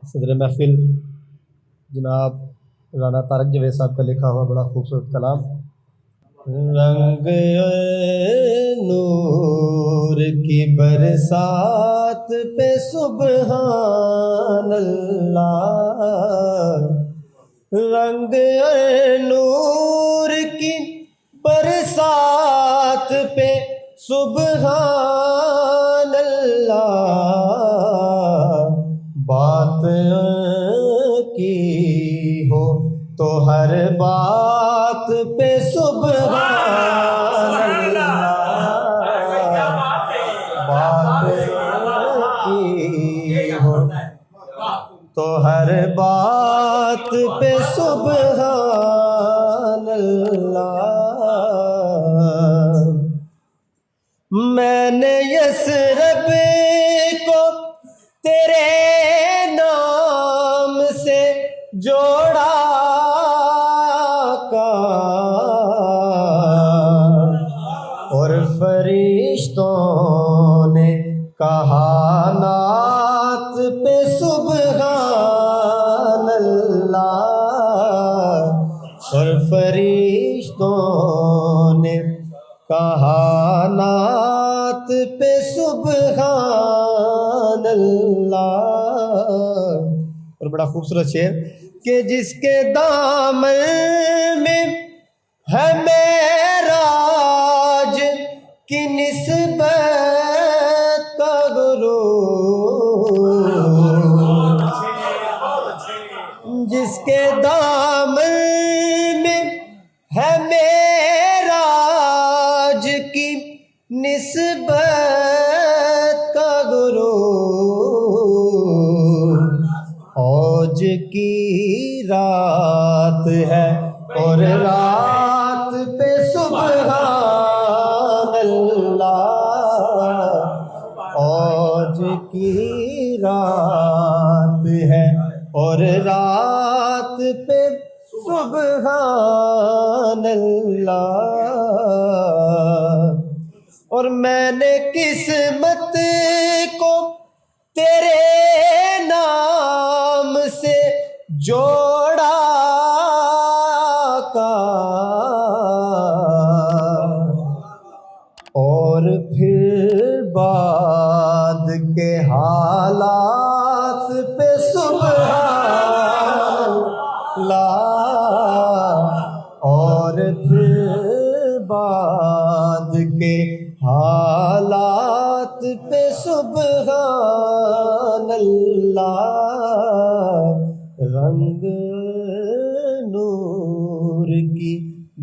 صدر محفل جناب رانا طارق جاوید صاحب کا لکھا ہوا بڑا خوبصورت کلام۔ رنگ نور کی برسات پہ سبحان اللہ، رنگ نور کی برسات پہ سبحان اللہ، بات کی ہو تو ہر بات پہ سبحان اللہ، بات کی ہو تو ہر بات پہ سبحان اللہ۔ میں نے یثرب کو تیرے نام سے جوڑا اور فرشتوں نے کہا نعت پہ سبحان اللہ، اور فرشتوں نے کہا نعت پہ سبحان اللہ۔ اور بڑا خوبصورت شعر کہ جس کے دامن میں ہے معراج کی نسبت کا غرور، جس کے دامن میں ہے معراج کی نسبت کا غرور، اوج کی رات ہے اور رات پہ سبحان اللہ، اوج کی رات ہے اور رات پہ سبحان اللہ۔ اور میں نے قسمت کو تیرے نام سے جوڑا اور پھر بعد کے حالات پہ سبحان اللہ، اور پھر بعد کے حالات پہ سبحان اللہ، رنگ نور کی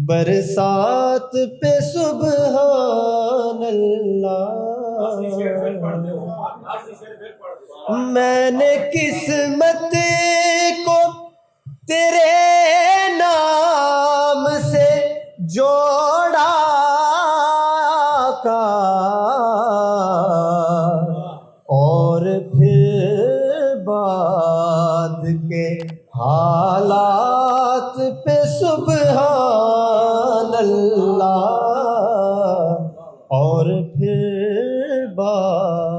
برسات پہ سبحان اللہ۔ میں نے قسمت کو تیرے نام سے جوڑا اور پھر بعد کے حالات پہ سبحان اللہ، اور پھر بعد